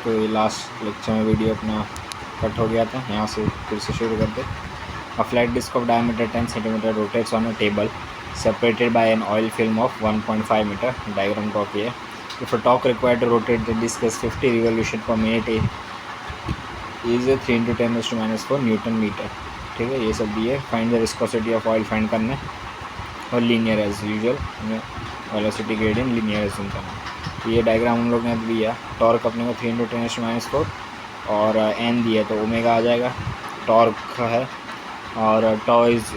तो ये last lecture में वीडियो अपना कट हो गया था, यहाँ से फिर से शुरू करते। A flat disk of diameter 10 cm rotates on a table separated by an oil film of 1.5 meter. Diagram copy है. If a torque required to rotate the disk is 50 revolution per minute is 3 × 10⁻⁴ Newton meter. ठीक है, ये सब दिए. Find the viscosity of oil find करना है और linear as usual velocity gradient linear as करना. ये डायग्राम हम लोग ने दिया. टॉर्क अपने को 3 × 10⁻⁴ और एन दिया तो ओमेगा आ जाएगा. टॉर्क है और tau is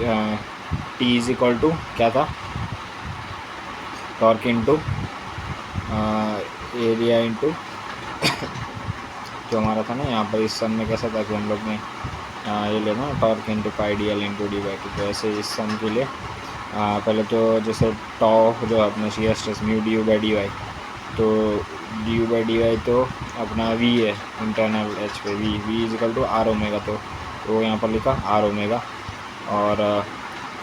T is equal to क्या था, टॉर्क इंटू एरिया इंटू जो हमारा था ना यहाँ पर इस सम में कैसा था कि हम लोग ने ये लेना torque into pi D L into D by T. तो ऐसे इस सम के लिए पहले तो जैसे टॉ जो अपना shear stress mu d you by D Y, तो d you by D Y तो अपना वी है इंटरनल एच पे, v is equal to r omega. तो वो यहाँ पर लिखा आर ओमेगा और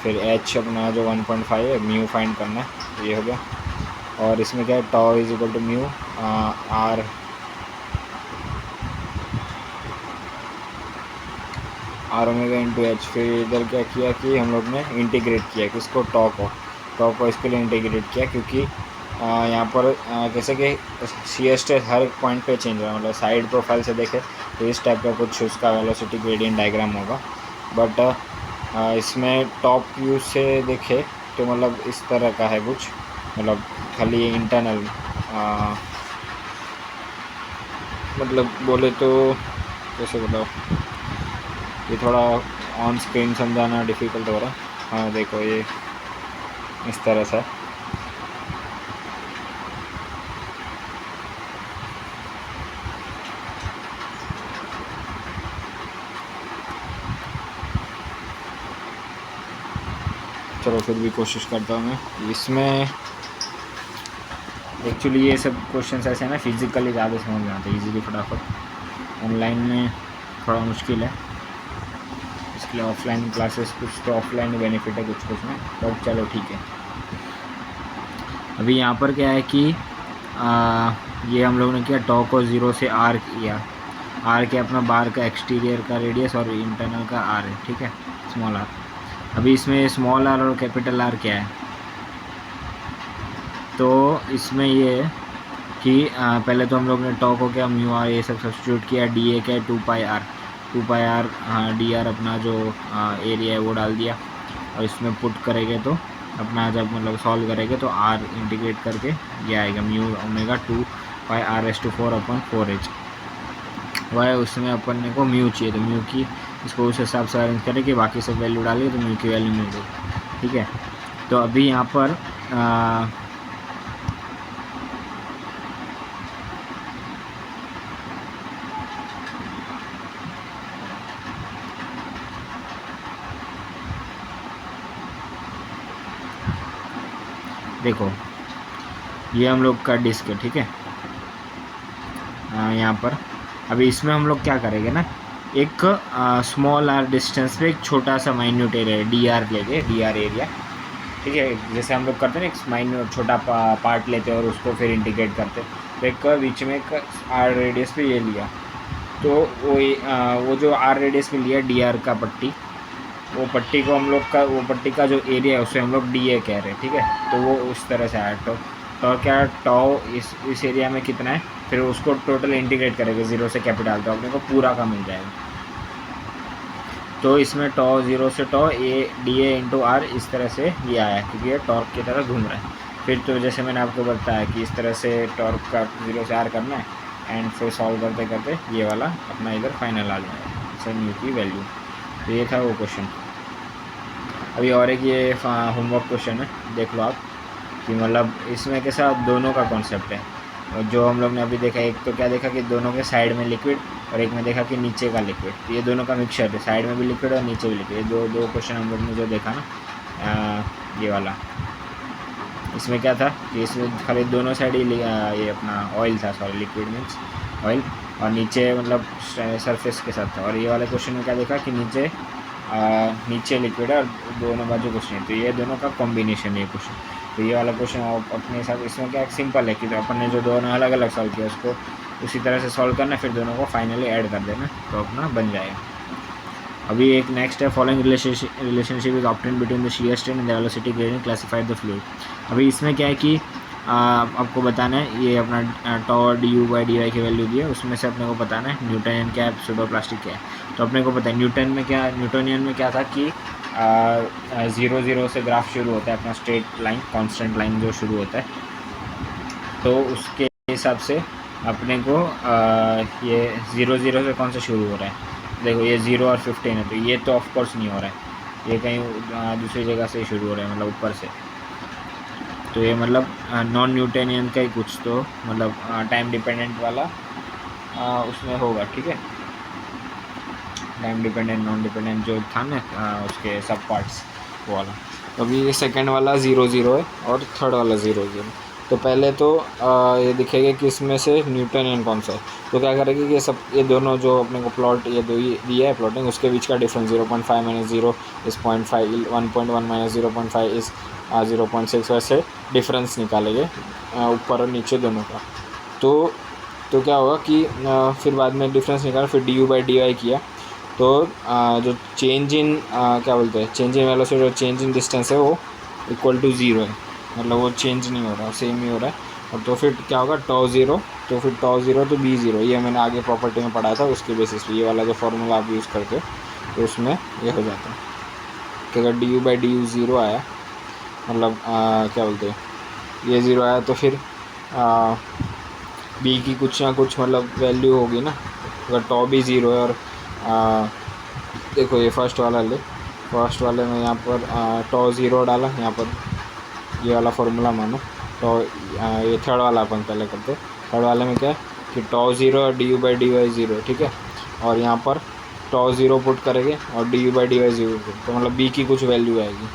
फिर एच अपना जो 1.5 है म्यू फाइंड करना है, तो ये हो गया. और इसमें क्या है, tau is equal to mu R omega into H. फिर इधर क्या किया कि हम लोग ने इंटीग्रेट किया किसको, टॉ को इसके लिए इंटीग्रेट किया क्योंकि यहाँ पर जैसे कि शियर स्ट्रेस हर पॉइंट पे चेंज होगा. मतलब साइड प्रोफाइल से देखे तो इस टाइप का कुछ उसका वेलोसिटी ग्रेडियंट डायग्राम होगा. बट इसमें टॉप व्यू से देखे तो मतलब इस तरह का है कुछ, मतलब खाली इंटरनल मतलब बोले तो कैसे बताओ, ये थोड़ा ऑन स्क्रीन समझाना डिफ़िकल्ट हो रहा है. हाँ देखो ये इस तरह से. चलो फिर भी कोशिश करता हूँ मैं. इसमें एक्चुअली ये सब क्वेश्चन ऐसे हैं ना, फिज़िकली ज़्यादा समझ में आते हैं ईजीली फटाफट. ऑनलाइन में थोड़ा मुश्किल है, इसके लिए ऑफलाइन क्लासेस कुछ तो ऑफलाइन बेनिफिट है कुछ में. बट चलो ठीक है. अभी यहाँ पर क्या है कि ये हम लोगों ने किया टॉ को 0 से आर किया. आर के अपना बार का एक्सटीरियर का रेडियस और इंटरनल का आर है, ठीक है, स्मॉल आर. अभी इसमें स्मॉल आर और कैपिटल आर क्या है, तो इसमें ये है कि पहले तो हम लोग ने टॉ को क्या म्यू आर ये सब सब्स्टिट्यूट किया. डी ए क्या है 2 पाई आर डी आर अपना जो एरिया है वो डाल दिया. और इसमें पुट करेंगे तो अपना जब मतलब सॉल्व करेंगे तो आर इंटीग्रेट करके ये आएगा म्यू ओमेगा 2 पाई r⁴/4h. वह उसमें अपन को म्यू चाहिए तो म्यू की इसको उस हिसाब से अरेंज करें कि बाकी सब वैल्यू डालिए तो म्यू की वैल्यू मिल गई, ठीक है. तो अभी यहाँ पर देखो ये हम लोग का डिस्क है, ठीक है. यहाँ पर अभी इसमें हम लोग क्या करेंगे ना, एक स्मॉल आर डिस्टेंस पे एक छोटा सा माइन्यूट एरिया डी आर लेंगे, डी आर एरिया, ठीक है. जैसे हम लोग करते हैं ना एक माइन्यूट छोटा पार्ट लेते हैं और उसको फिर इंटीग्रेट करते हैं. तो एक बीच में एक आर रेडियस पे ये लिया, तो वो जो आर रेडियस पे लिया डी आर का पट्टी, वो पट्टी को हम लोग का वो पट्टी का जो एरिया है उसे हम लोग डी ए कह रहे हैं, ठीक है. तो वो उस तरह से आया. तो क्या टॉ इस एरिया में कितना है, फिर उसको टोटल इंटीग्रेट करेंगे 0 से कैपिटल तो अपने को पूरा का मिल जाएगा. तो इसमें टॉ 0 से tau a d a into r इस तरह से ये आया क्योंकि ये टॉर्क की तरह घूम रहा है. फिर तो जैसे मैंने आपको बताया कि इस तरह से टॉर्क का 0 से आर करना है एंड फिर सॉल्व करते करते ये वाला अपना इधर फाइनल आ जाएगा सर म्यू की वैल्यू. तो ये था वो क्वेश्चन. अभी और एक ये होमवर्क क्वेश्चन है, देख लो आप कि मतलब इसमें कैसा दोनों का कॉन्सेप्ट है. और जो हम लोग ने अभी देखा, एक तो क्या देखा कि दोनों के साइड में लिक्विड और एक में देखा कि नीचे का लिक्विड. तो ये दोनों का मिक्सचर है, साइड में भी लिक्विड और नीचे भी लिक्विड. ये दो क्वेश्चन हम लोग ने जो देखा ना ये वाला, इसमें क्या था कि इसमें खाली दोनों साइड ही ये अपना ऑयल था, सॉरी लिक्विड मीन्स ऑयल, और नीचे मतलब सरफेस के साथ था. और ये वाले क्वेश्चन में क्या देखा कि नीचे लिक्विड है और दोनों बाजू कुछ नहीं. तो ये दोनों का कॉम्बिनेशन है क्वेश्चन. तो ये वाला क्वेश्चन अपने हिसाब इसमें क्या सिंपल है कि तो अपन ने जो दोनों अलग अलग सॉल्व किया उसको उसी तरह से सॉल्व करना, फिर दोनों को फाइनली ऐड कर देना तो अपना बन जाएगा। अभी एक नेक्स्ट है, following relationship is obtained between the shear strain and the velocity gradient classified the fluid. अभी इसमें क्या है कि आपको बताना है ये अपना tau d you by D y की वैल्यू दी है, उसमें से अपने को बताना है न्यूटनियन क्या है, सुडोप्लास्टिक क्या है। तो अपने को पता है न्यूटनियन में क्या था कि 0 से ग्राफ शुरू होता है अपना स्ट्रेट लाइन, कांस्टेंट लाइन जो शुरू होता है, तो उसके हिसाब से अपने को ये 0 से कौन सा शुरू हो रहा है, देखो ये 0 और 15 है, तो ये तो ऑफ कोर्स नहीं हो रहा है, ये कहीं दूसरी जगह से शुरू हो रहा है, मतलब ऊपर से, तो ये मतलब नॉन न्यूटनियन का ही कुछ, तो मतलब टाइम डिपेंडेंट वाला उसमें होगा, ठीक है, टाइम डिपेंडेंट नॉन डिपेंडेंट जो था ना उसके सब पार्ट्स वाला। तो अभी ये सेकंड वाला 0 है और थर्ड वाला 0 तो पहले तो ये दिखेगा कि इसमें से न्यूटनियन कौन सा है, तो क्या करेंगे कि ये दोनों जो अपने को प्लॉट ये दो दिया है प्लॉटिंग, उसके बीच का डिफरेंस 0.5 माइनस 0 इस 0.5, 1.1 माइनस 0.5 इस 0.6, वैसे डिफरेंस निकालेंगे ऊपर और नीचे दोनों का। तो क्या होगा कि फिर बाद में डिफरेंस निकाला, फिर D you by D Y किया, तो जो चेंज इन क्या बोलते हैं, चेंज इन वेलोसिटी और चेंज इन डिस्टेंस है वो इक्वल टू 0 है, मतलब वो चेंज नहीं हो रहा, सेम ही हो रहा है। और तो फिर क्या होगा टॉ 0, तो फिर टॉ 0 तो बी 0, ये मैंने आगे प्रॉपर्टी में पढ़ा था, उसके बेसिस पे ये वाला जो फॉर्मूला आप यूज़ करते हो तो उसमें ये हो जाता है कि अगर D you by D you 0 आया, मतलब क्या बोलते हैं ये 0 आया, तो फिर बी की कुछ ना कुछ मतलब वैल्यू होगी ना, अगर टॉ भी 0 है और देखो ये फर्स्ट वाले में यहाँ पर टॉ 0 डाला, यहाँ पर ये वाला फार्मूला मानो, तो ये थर्ड वाला अपन पहले करते, थर्ड वाले में क्या है कि टॉ 0 और D you by D Y 0, ठीक है, और यहाँ पर टॉ 0 पुट करेंगे और D you by D Y 0 put, तो मतलब बी की कुछ वैल्यू आएगी,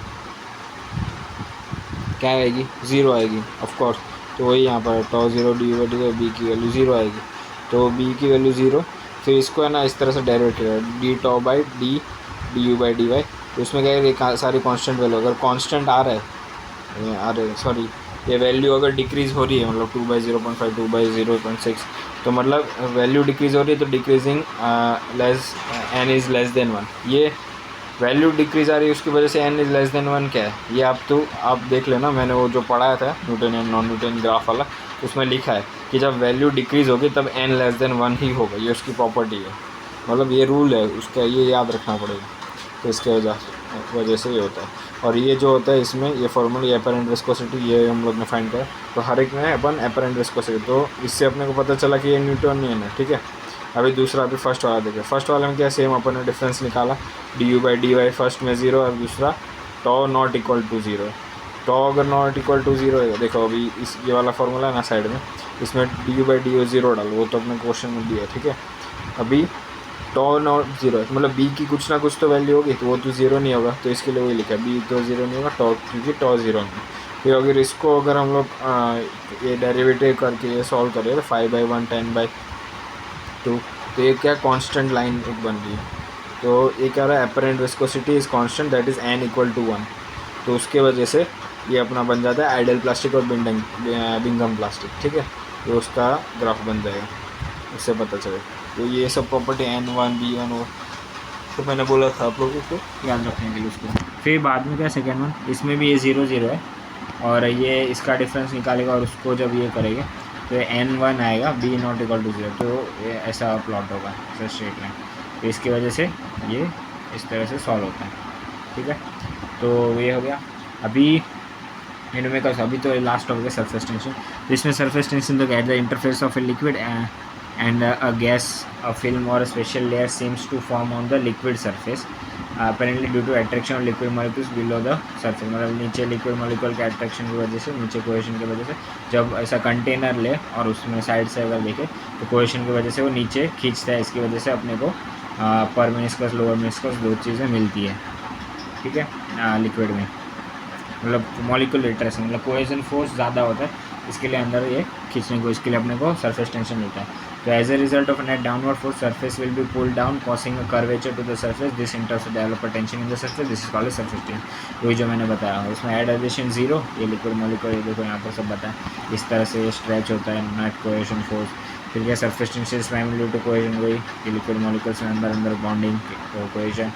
क्या आएगी 0 आएगी ऑफकोर्स, तो वही यहाँ पर tau 0 D you by D Y, B की वैल्यू 0 आएगी, तो बी की वैल्यू 0, फिर इसको है ना इस तरह से डेरिवेट करेगा D tau by D you by D Y, तो उसमें क्या है सारी कांस्टेंट वैल्यू, अगर कांस्टेंट आ रहा है, अरे सॉरी ये वैल्यू अगर डिक्रीज़ हो रही है, मतलब 2/0.5 2/0.6, तो मतलब वैल्यू डिक्रीज़ हो रही है, तो decreasing less n is less than 1, ये वैल्यू डिक्रीज़ आ रही है उसकी वजह से n इज़ लेस देन 1 क्या है, ये आप देख लेना, मैंने वो जो पढ़ाया था न्यूटनियन नॉन न्यूटनियन ग्राफ वाला, उसमें लिखा है कि जब वैल्यू डिक्रीज़ होगी तब n लेस देन 1 ही होगा, ये उसकी प्रॉपर्टी है, मतलब ये रूल है उसका, ये याद रखना पड़ेगा, तो इसके वजह से ये होता है। और ये जो होता है इसमें ये फॉर्मूला, ये एपरेंट विस्कोसिटी, ये हम लोग ने फाइंड करा, तो हर एक में अपन एपरेंट विस्कोसिटी, तो इससे अपने को पता चला कि ये न्यूटनियन है, ठीक है। अभी दूसरा अभी फर्स्ट वाला देखें, फर्स्ट वाले में क्या सेम अपन ने डिफरेंस निकाला, D you by D Y first में 0 और दूसरा tau not equal to 0, tau अगर नॉट इक्वल टू 0 है, देखो अभी इस ये वाला फार्मूला है ना साइड में, इसमें D you by D you 0 डालो, वो तो अपने क्वेश्चन में दिया है, ठीक है। अभी टॉ नॉट 0 है, मतलब बी की कुछ ना कुछ तो वैल्यू होगी, तो वो तो 0 नहीं होगा, तो इसके लिए वही लिखा है बी तो 0 नहीं होगा, टॉ क्योंकि टॉ 0 नहीं। फिर अगर इसको अगर हम लोग ये डेरिवेटिव करके ये सॉल्व करें तो 5/1 10/2, तो ये क्या कांस्टेंट लाइन एक बन रही है, तो ये क्या रहा है apparent viscosity is constant that is n equal to 1, तो उसके वजह से ये अपना बन जाता है आइडियल प्लास्टिक और बिंगम प्लास्टिक, ठीक है, तो उसका ग्राफ बन जाएगा, इससे पता चलेगा। तो ये सब प्रॉपर्टी N1 B1 हो, तो मैंने बोला था आप लोगों को याद रखने के लिए उसको। फिर बाद में क्या सेकेंड वन, इसमें भी ये 0 है और ये इसका डिफरेंस निकालेगा और उसको जब ये करेंगे तो N1 आएगा B नॉट इक्वल टू 0, तो ये ऐसा प्लॉट होगा, ऐसा स्ट्रेट लाइन, तो इसकी वजह से ये इस तरह से सॉल्व होता है, ठीक है। तो ये हो गया। अभी न्यूमेरिकल्स, अभी तो लास्ट हो गया सरफेस टेंशन, तो इसमें सरफेस टेंशन तो at the interface of a liquid and a gas, a film or a special layer seems to form on the liquid surface apparently due to attraction of liquid molecules below the surface, मतलब नीचे liquid molecule के attraction की वजह से, नीचे cohesion की वजह से, जब ऐसा कंटेनर ले और उसमें साइड से अगर देखे तो कोहेशन की वजह से वो नीचे खींचता है, इसकी वजह से अपने को अपर मेनिस्कस लोअर मेनिस्कस दो चीज़ें मिलती है, ठीक है, लिक्विड में, मतलब मॉलिक्यूलर अट्रैक्शन, मतलब कोहेशन फोर्स ज़्यादा होता है, इसके लिए अंदर ये खींचने को, इसके लिए अपने को सरफेस टेंशन मिलता है। तो as a result of net downward force surface will be pulled down causing a curvature to the surface, this in turns develop a tension in the surface, this is called surface tension. वही जो मैंने बताया, इसमें add addition 0, ये liquid molecule, ये देखो यहाँ पर सब बताया, इस तरह से ये स्ट्रेच होता है नेट कोहेशन फोर्स, फिर क्या surface tension is primary due to cohesion, वही कि लिक्विड मॉलिक्यूल्स में अंदर अंदर बॉन्डिंग कोहेजन।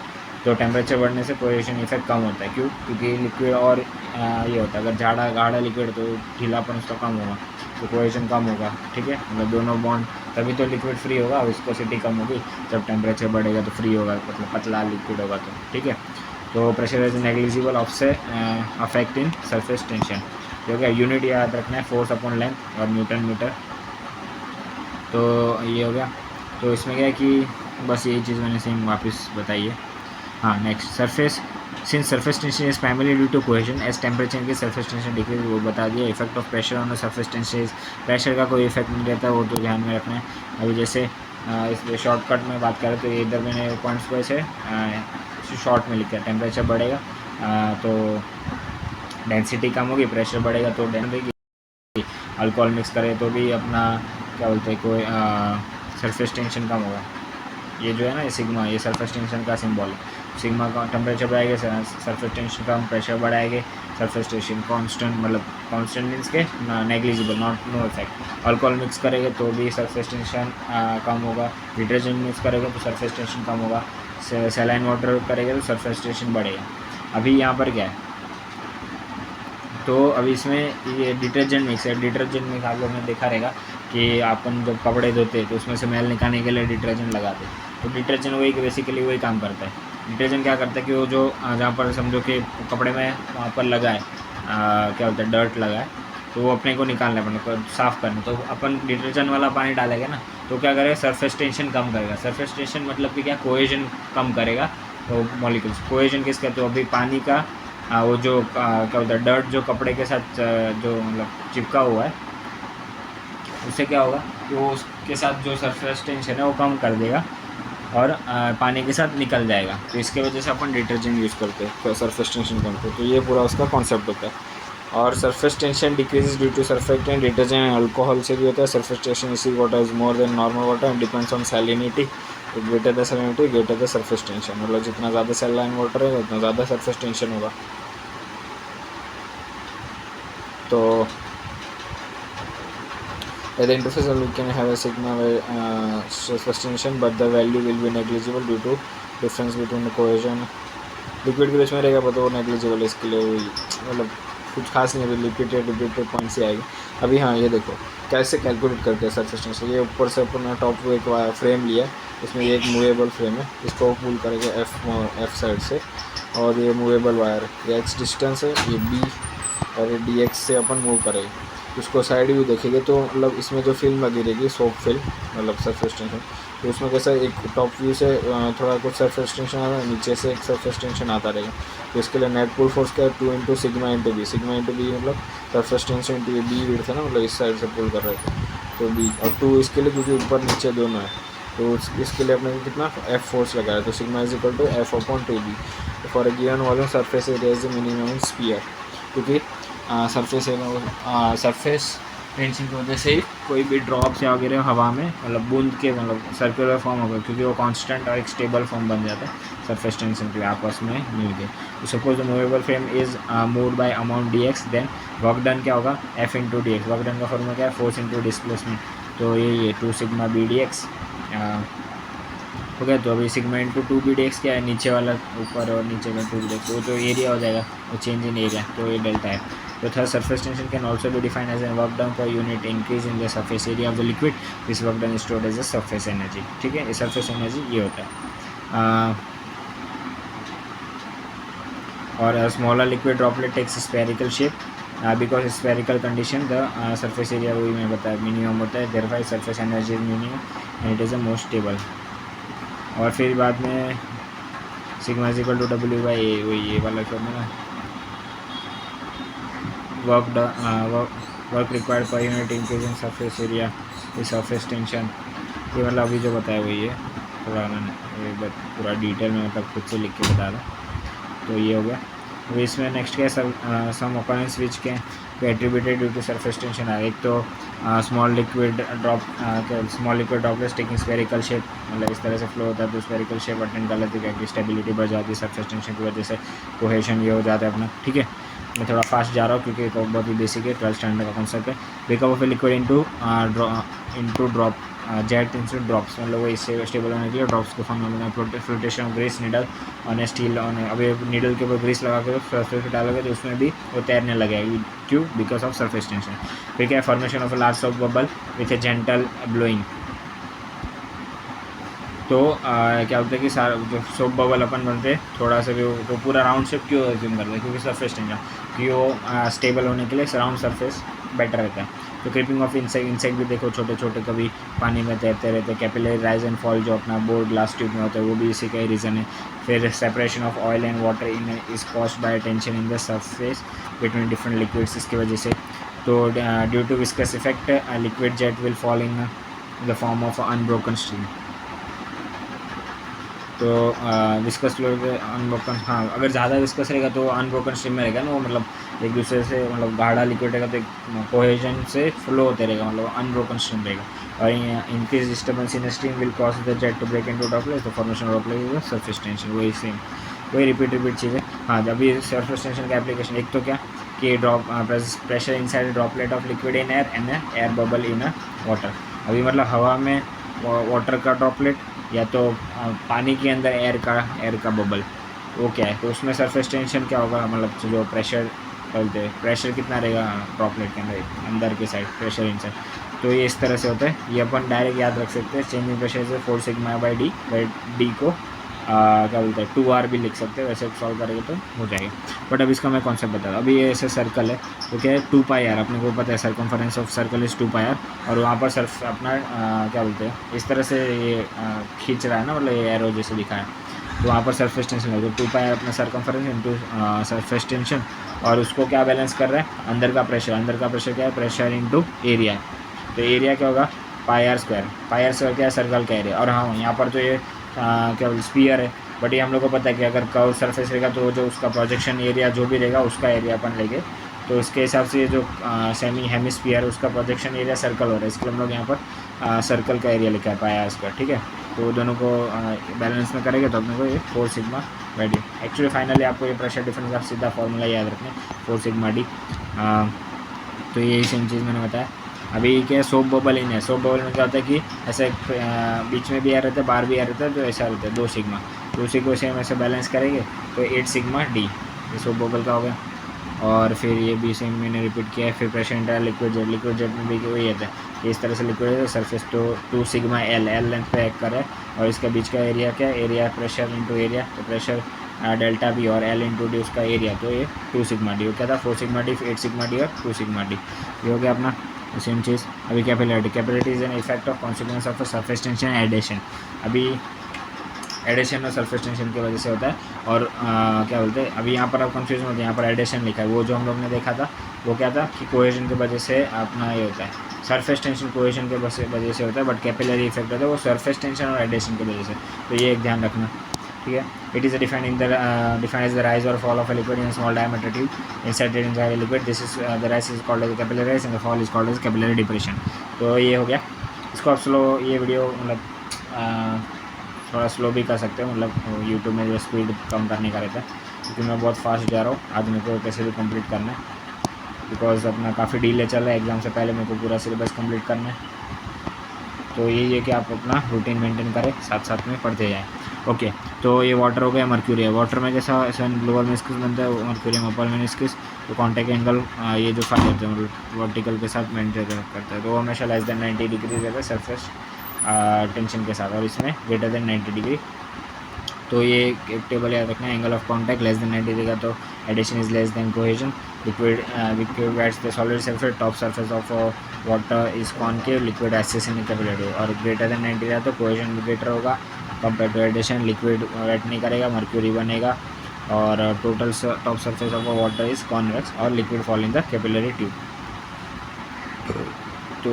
तो टेम्परेचर बढ़ने से कोहेजन इफेक्ट कम होता है, क्यों? क्योंकि लिक्विड और ये होता है, अगर झाड़ा गाढ़ा लिक्विड तो ढीलापन उसका कम होगा, तो कोहेजन कम होगा, ठीक है। मतलब दोनों बॉन्ड, तभी तो लिक्विड फ्री होगा, विस्कोसिटी कम होगी, जब टेम्परेचर बढ़ेगा तो फ्री होगा, मतलब पतला लिक्विड होगा तो, ठीक है। तो प्रेशर इज नेग्लिजिबल ऑफ से अफेक्ट इन सरफेस टेंशन, जो क्या यूनिट याद रखना है, फोर्स अपॉन लेंथ और न्यूटन मीटर। तो ये हो गया। तो इसमें क्या है कि बस यही चीज़ मैंने सेम वापस बताई है। हाँ, next surface, since surface tension is primary due to cohesion as temperature की सरफेस टेंशन डिक्रीज, वो बता दिया। Effect of pressure on the surface tension, pressure का कोई इफेक्ट नहीं रहता, वो तो ध्यान में रखना है। अभी जैसे इस शॉर्टकट में बात करें तो ये इधर मैंने पॉइंट्स को ऐसे शॉर्ट में लिखा है। टेम्परेचर बढ़ेगा तो डेंसिटी कम होगी, प्रेशर बढ़ेगा तो डेंसिटी, अल्कोहल मिक्स करें तो भी अपना क्या बोलते हैं, कोई सरफेस टेंशन कम होगा। ये जो है ना, ये सिग्मा, ये सरफेस टेंशन का सिंबल है। सिग्मा का टेम्परेचर बढ़ाएंगे, सरफेस टेंशन कम, प्रेशर बढ़ाएंगे, सरफेस टेंशन कांस्टेंट, मतलब कांस्टेंट मीन्स के negligible, not know effect. Alcohol mix करेंगे तो भी सरफेस टेंशन कम होगा, डिटर्जेंट मिक्स करेंगे तो सरफेस टेंशन कम होगा, सैलाइन वाटर करेंगे तो सरफेस टेंशन बढ़ेगा। अभी यहाँ पर क्या है, तो अभी इसमें ये डिटर्जेंट मिक्स है। डिटर्जेंट मिक्स आप लोगों ने देखा रहेगा कि अपन जब कपड़े धोते तो उसमें से मैल निकालने के लिए डिटर्जेंट लगाते, तो डिटर्जेंट वही बेसिकली वही काम करता है। डिटर्जेंट क्या करता है कि वो जो जहाँ पर समझो कि कपड़े में वहाँ पर लगा है क्या बोलते हैं, डर्ट लगा है, तो वो अपने को निकालना है, अपने को साफ़ करना। तो अपन डिटर्जेंट वाला पानी डालेंगे ना, तो क्या करेगा, सरफेस टेंशन कम करेगा। सरफेस टेंशन मतलब कि क्या, कोहेजन कम करेगा। तो मॉलिक्यूल्स कोहेजन किसका, तो अभी पानी का वो जो क्या होता है, डर्ट जो कपड़े के साथ जो मतलब चिपका हुआ है, उससे क्या होगा कि वो उसके साथ जो सरफेस टेंशन है वो कम कर देगा और पानी के साथ निकल जाएगा। तो इसके वजह से अपन डिटर्जेंट यूज़ करते हैं, सरफेस टेंशन कम करते हैं। तो ये पूरा उसका कॉन्सेप्ट होता है। और surface tension decreases due to surfactant, detergent and alcohol से भी होता है। सरफेस टेंशन इसी water is more than normal water and depends on salinity, greater the salinity greater the surface tension, मतलब जितना ज़्यादा सैलाइन वाटर है उतना ज़्यादा सरफेस टेंशन होगा। तो at the interface we can have a sigma surface tension, but the value will be negligible due to difference between the cohesion। Liquid के बीच में रहेगा तो वो नेग्लिजिबल, इसके लिए वही मतलब कुछ खास नहीं है, रिपीटेड पॉइंट्स ही आएगी। अभी हाँ, ये देखो कैसे कैलकुलेट करते हैं सरफेस टेंशन। ये ऊपर से अपना टॉप एक फ्रेम लिया है, इसमें एक मूवेबल फ्रेम है, इसको पुल करेंगे एफ साइड से, और ये मूवेबल वायर, ये एक्स डिस्टेंस है, ये बी, और ये डी एक्स से अपन मूव करेंगे। उसको साइड व्यू देखेंगे तो मतलब इसमें जो फिल्म लगी रहेगी, सोप फिल्म, मतलब सरफेस टेंशन, तो उसमें कैसा एक टॉप व्यू से थोड़ा कुछ सरफेस टेंशन आता है, नीचे से एक सरफेस टेंशन आता रहेगा। तो इसके लिए नेट पुल फोर्स क्या है, 2 into sigma into B. Sigma into B मतलब सरफेस टेंशन इंटू ये बी विड्थ है ना, मतलब इस साइड से पुल कर रहे थे तो बी, और 2 इसके लिए क्योंकि ऊपर नीचे दोनों है, तो इसके लिए अपने को कितना एफ फोर्स लगा है। तो sigma is equal to F upon 2b for a given volume surface area is minimum sphere, क्योंकि सरफेस टेंशन की वजह से कोई भी ड्रॉप्स या वगैरह हवा में मतलब बूंद के मतलब सर्कुलर फॉर्म होगा, क्योंकि वो कांस्टेंट और एक स्टेबल फॉर्म बन जाता है सरफेस टेंशन के आपस में मिल के। तो suppose the movable frame is moved by amount D X, then work done क्या होगा, F into D X. Work done का फॉर्मूला क्या है, फोर्स इंटू डिस्प्लेसमेंट, तो ये 2 सिग्मा बी डी एक्स हो गया। तो अभी sigma into 2 B D X क्या है, नीचे वाला ऊपर और नीचे का 2 बी डी एक्स, वो तो एरिया हो जाएगा, वो चेंज इन एरिया, तो ये डेल्टा है। तो third, surface tension can also be defined as an work done per unit increase in the surface area of the liquid, this work done stored as a surface energy. ठीक है, ये surface energy ये होता है। और smaller liquid droplet takes spherical shape because spherical condition the surface area वही मैं बताया मिनिमम होता है, therefore surface energy is minimum and it is a most stable. और फिर बाद में sigma is equal to W by A, वही ये वाला formula, work required per unit increase in surface area ये सरफेस टेंशन, ये मतलब अभी जो बताया वही है, थोड़ा मैंने पूरा डिटेल में मतलब खुद से लिख के बता रहा। तो ये हो गया। अब इसमें नेक्स्ट क्या है, some occurrence which can be attributed due to surface tension है। एक तो small liquid droplets taking spherical shape, मतलब इस तरह से फ्लो होता है तो स्फेरिकल शेप अटेंड कर लेती है, स्टेबिलिटी बढ़ जाती है सरफेस टेंशन की वजह से, कोहेशन ये हो जाता है अपना। ठीक है, मैं थोड़ा फास्ट जा रहा हूँ क्योंकि बहुत ही बेसिक है, 12th स्टैंडर्ड का कॉन्सेप्ट है। Breakup of a liquid into drop jet instead drops, मतलब वो इससे स्टेबल होने के लिए ड्रॉप्स के फॉर्म में flotation of grease needle on steel on, अभी नीडल के ऊपर ग्रीस लगा के सरफेस पे डालोगे तो उसमें भी वो तैरने लगेगा। क्यों? Because of surface tension. फिर क्या है, formation of a large soap bubble with A gentle blowing. तो क्या होता है कि जो सोप बबल अपन बनते हैं थोड़ा सा भी तो पूरा राउंड शेप क्यों एज्यूम करते हैं? क्योंकि सरफेस टेंशन कि वो स्टेबल होने के लिए राउंड सरफेस बेटर रहता है। तो क्रीपिंग ऑफ इंसेक्ट भी देखो, छोटे छोटे कभी पानी में तैरते रहते हैं। कैपिलरी राइज एंड फॉल जो अपना बोर्ड ग्लास ट्यूब में होता है वो भी इसी का ही रीज़न है। फिर separation of oil and water in is caused by tension in the surface between different liquids, इसकी वजह से। तो due to viscous effect liquid jet will fall in the form of unbroken stream. तो viscous flow unbroken, हाँ अगर ज़्यादा viscous रहेगा तो अनब्रोकन स्ट्रीम में रहेगा ना, वो मतलब एक दूसरे से मतलब गाढ़ा लिक्विड रहेगा तो एक कोहेजन से फ्लो होते रहेगा, मतलब अनब्रोकन स्ट्रीम रहेगा। और increase disturbance in stream will cause the jet to break into droplets, the formation of droplets surface tension, वही सेम वही रिपीट चीज़ें। हाँ, जब भी सरफेस टेंशन का एप्लीकेशन, एक तो क्या कि pressure inside droplet of liquid in air and air bubble in water. अभी मतलब हवा में वाटर का ड्रॉपलेट या तो पानी के अंदर एयर का बबल, वो क्या है, तो उसमें सरफेस टेंशन क्या होगा, मतलब जो प्रेशर बोलते हैं, प्रेशर कितना रहेगा ड्रॉपलेट के अंदर के साइड, प्रेशर इनसाइड। तो ये इस तरह से होता है, ये अपन डायरेक्ट याद रख सकते हैं। चेंज इन प्रेशर से 4 सिग्मा बाई डी को क्या बोलते हैं 2R भी लिख सकते हैं, वैसे सॉल्व करेंगे तो हो जाएगा। बट अब इसका मैं कॉन्सेप्ट बता दूँ। अभी ये ऐसे सर्कल है तो क्या है 2πr, अपने को पता है circumference of circle is 2πr, और वहाँ पर सर्फ अपना क्या बोलते हैं इस तरह से ये खींच रहा है ना, मतलब ये एरो जैसे दिखा है, तो वहाँ पर सरफेस टेंशन लगेगा 2πr अपना सर्कमफरेंस इंटू सरफेस टेंशन, और उसको क्या बैलेंस कर रहा है अंदर का प्रेशर क्या है, प्रेशर इंटू एरिया। तो एरिया क्या होगा πr स्क्वायर क्या है सर्कल का एरिया। और हाँ, यहाँ पर तो ये क्या बोलते स्पीयर है, बट ये हम लोग को पता है कि अगर कर्व सरफेस रहेगा तो जो उसका प्रोजेक्शन एरिया जो भी रहेगा उसका एरिया अपन लेंगे, तो इसके हिसाब से जो सेमी हेमिस्फीयर उसका प्रोजेक्शन एरिया सर्कल हो रहा है, इसलिए हम लोग यहाँ पर सर्कल का एरिया लिखा है पाया स्क्वायर, ठीक है। तो दोनों को बैलेंस में करेंगे तो अपने को ये 4 sigma by D. Actually finally आपको ये प्रेशर डिफरेंस आप सीधा फॉर्मूला याद रखना 4 सिग्मा डी। तो यही सेम चीज़ मैंने बताया। अभी क्या सोप बबल इन है, सोप बबल में क्या होता है कि ऐसे बीच में भी आ रहता है, बाहर भी आ रहता है, तो ऐसा रहता है 2 सिग्मा, तो उसी को सेम ऐसे बैलेंस करेंगे तो 8 सिग्मा डी, ये सोप बबल का हो गया। और फिर ये भी सेम मैंने रिपीट किया है। फिर प्रेशर इंटर लिक्विड जेट में भी वही आता है कि इस तरह से लिक्विड है सरफेस, तो 2 सिग्मा एल लेंथ पे एक्ट कर रहा है, और इसके बीच का एरिया क्या है, एरिया प्रेशर इंटू एरिया, तो प्रेशर डेल्टा बी और एल इंटू डी उसका एरिया, तो ये 2 सिग्मा डी। वो क्या था 4 सिग्मा डी, 8 सिग्मा डी और 2 सिग्मा डी, ये हो गया अपना सेम चीज़। अभी capillarity is an effect of consequence of surface tension adhesion. अभी एडिशन और सरफेस टेंशन की वजह से होता है। और क्या बोलते हैं अभी यहाँ पर आप कंफ्यूजन होते हैं, यहाँ पर एडिशन लिखा है, वो जो हम लोग ने देखा था वो क्या था कि कोहेजन की वजह से अपना ये होता है, सरफेस टेंशन कोहेजन के वजह से होता है, बट कैपिलरी इफेक्ट होता है वो सरफेस टेंशन और एडिशन की वजह से, तो ये एक ध्यान रखना, ठीक है। It is defined as the rise और fall of a liquid in small diameter tube inserted in the liquid, this is the rise is called as capillary rise and the fall is called as capillary depression. तो ये हो गया। इसको आप slow, ये video मतलब थोड़ा slow भी कर सकते हो, मतलब यूट्यूब में जो स्पीड कम करने का रहता है, क्योंकि मैं बहुत फास्ट जा रहा हूँ आज, मेरे को कैसे भी कंप्लीट करना है, बिकॉज अपना काफ़ी डीले चल रहा है, एग्ज़ाम से पहले मेरे को पूरा सिलेबस कंप्लीट करना है। तो यही है कि आप अपना रूटीन मेंटेन करें, साथ साथ में पढ़ते जाएँ। ओके, तो ये वाटर हो गया, मर्क्यूरी है। वाटर में कैसा लोअर मेनिस्कस बनता है, मर्क्यूरियम अपर मेनिस्कस, तो कॉन्टैक्ट एंगल ये जो फाइल होते हैं मतलब वर्टिकल के साथ मेंटेन करता है, तो वो हमेशा लेस देन 90 डिग्री रहता है सरफेस टेंशन के साथ, और इसमें ग्रेटर देन 90 डिग्री। तो ये एक टेबल याद रखना है, angle of contact less than 90 degree, तो adhesion is less than cohesion. Liquid wets the solid surface, top surface of water is concave, liquid access in capillary, और ग्रेटर देन 90 डिग्री तो cohesion भी greater होगा compare to adhesion, liquid wet नहीं करेगा, mercury बनेगा, और total top surface of water is convex, और liquid fall in the capillary tube. तो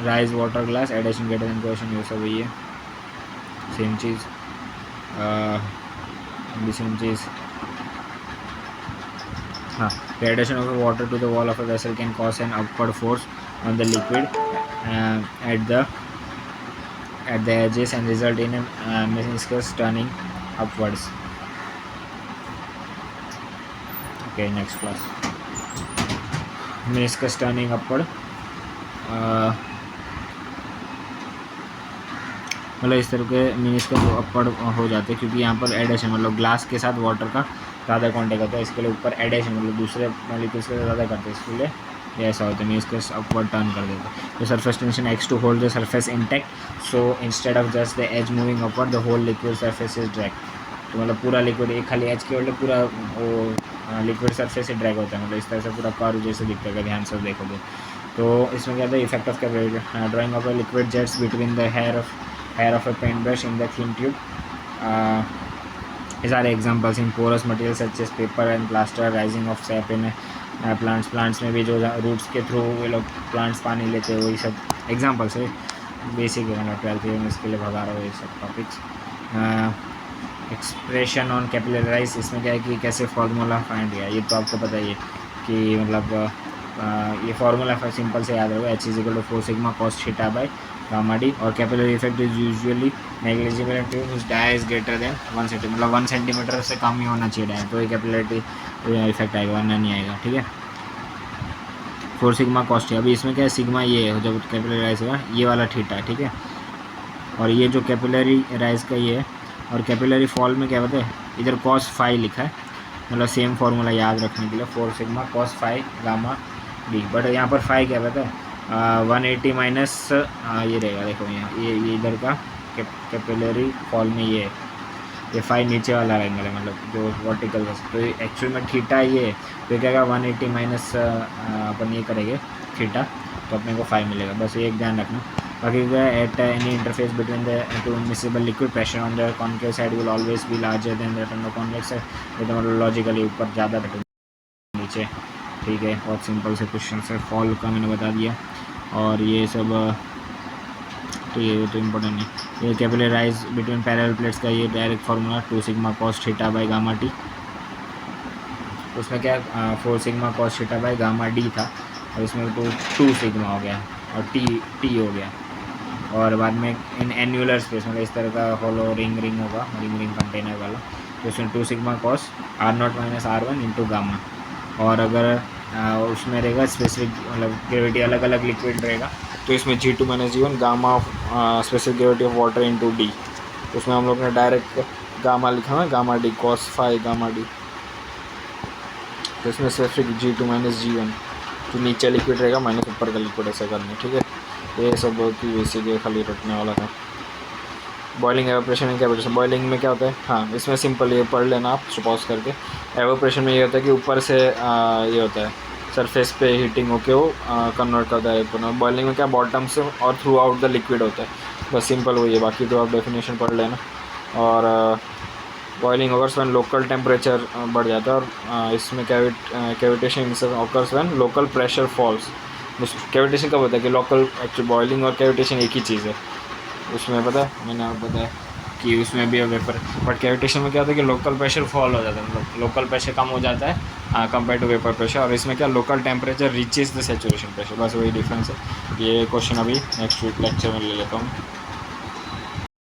rise water glass, addition greater than cohesion, ये सब वही है, सेम चीज़ सेम चीज़। हाँ, the addition of water to the wall of a vessel can cause an upward force on the liquid at the edges and result in a meniscus turning upwards. Okay, next class. Meniscus turning upward. मतलब इस तरह के means का जो upward हो जाते हैं, क्योंकि यहाँ पर एडिशन मतलब ग्लास के साथ वाटर का ज़्यादा कॉन्टेक्ट होता है, इसके लिए ऊपर एडिशन मतलब दूसरे मॉलिक्यूल्स के ज़्यादा करते हैं, इसके लिए ये ऐसा होता है, मीन्स को अपवर्ड टर्न कर देते हैं। तो surface tension acts to hold the surface intact, so instead of just the edge moving upward the whole liquid surface is drag. तो मतलब पूरा लिक्विड एक खाली एज के वोल्टे पूरा वो लिक्विड सरफेस से ड्रैग होता है, मतलब इस तरह से पूरा कर्व जैसे दिखता है ध्यान से देखोगे। तो इसमें क्या था effect of capillary drying of a liquid jets between the hair of a paintbrush in the thin tube. These are examples in porous materials such as paper and plaster, rising of sap in plants में भी जो roots के through ये लोग plants पानी लेते हैं, वही सब एग्जाम्पल्स है, बेसिक है, मतलब 12th ईयर में इसके लिए भगा रहा हूँ ये सब topics. Expression on capillary rise, इसमें क्या है कि कैसे फार्मूला फाइंड किया, ये तो आपको पता ही है कि मतलब ये फार्मूला सिंपल से याद रखो, H = 4 sigma cos theta by gamma D, और capillary effect is usually negligible in tube which dia is greater than 1 centimetre, मतलब 1 सेंटीमीटर से कम ही होना चाहिए डाया, तो ये कैपिलरी इफेक्ट आएगा, वरना नहीं आएगा, ठीक है। 4 सिग्मा cos, अभी इसमें क्या है सिग्मा ये है जब कैपिलरी राइज होगा, ये वाला थीटा है, ठीक है। और ये जो कैपिलरी राइज का ये है, और कैपिलरी फॉल में क्या बताए इधर cos फाई लिखा है, मतलब सेम फार्मूला याद रखने के लिए 4 sigma cos phi gamma D, but यहाँ पर फाई क्या पता है 180 माइनस ये रहेगा, देखो यहाँ ये इधर का कैपिलरी फॉल में ये फाई नीचे वाला एंगल है, मतलब जो वर्टिकल का, तो एक्चुअल में थीटा ये, तो क्या क्या 180 माइनस अपन ये करेंगे थीटा, तो अपने को फाई मिलेगा, बस ये एक ध्यान रखना। बाकी क्या at any interface between the two miscible liquid pressure on the concave side will always be larger than that on the convex side, तो मतलब लॉजिकली ऊपर ज़्यादा नीचे, ठीक है। बहुत सिंपल से क्वेश्चन है, फॉल का मैंने बता दिया, और ये सब तो ये तो इम्पोर्टेंट नहीं। ये capillary rise between parallel plates का ये direct formula 2 sigma cos theta by gamma T, उसमें क्या 4 sigma cos theta by gamma D था, और इसमें तो 2 सिग्मा हो गया और टी हो गया, और बाद में इन एन्यूलर स्पेस मतलब इस तरह का होलो रिंग होगा, रिंग कंटेनर वाला, तो उसमें 2 sigma cos R0 minus R1 into gamma, और अगर उसमें रहेगा स्पेसिफिक मतलब ग्रेविटी अलग अलग लिक्विड रहेगा, तो इसमें G2 minus G1 gamma specific gravity of water into D, तो उसमें हम लोग ने डायरेक्ट गामा लिखा है, gamma D cos phi gamma D, तो इसमें स्पेसिफिक G2 माइनस G1 जो नीचे लिक्विड रहेगा माइनस ऊपर का लिक्विड, ऐसा करना, ठीक है। ये सब बहुत ही बेसिक है, खाली रटने वाला था। Boiling evaporation and cavitation, boiling में क्या होता है, हाँ इसमें सिंपल ये पढ़ लेना आप सपोज करके। एवोपरेशन में ये होता है कि ऊपर से ये होता है सरफेस पे हीटिंग होके वो कन्वर्ट करता है, बॉइलिंग में क्या बॉटम से और थ्रू आउट द लिक्विड होता है, बस सिंपल वही है, बाकी तो आप डेफिनेशन पढ़ लेना। और boiling occurs when local temperature बढ़ जाता है, और इसमें cavitation occurs when local pressure falls. Cavitation कब होता है कि लोकल, एक्चुअली बॉइलिंग और कैविटेशन एक ही चीज़ है, उसमें पता है मैंने आपको बताया कि उसमें भी वेपर, बट कैविटेशन में क्या होता है कि लोकल प्रेशर फॉल हो जाता है, मतलब लोकल प्रेशर कम हो जाता है कंपेयर टू वेपर प्रेशर, और इसमें क्या local temperature reaches the saturation pressure, बस वही डिफरेंस है। ये क्वेश्चन अभी नेक्स्ट वीक लेक्चर में ले लेता हूँ।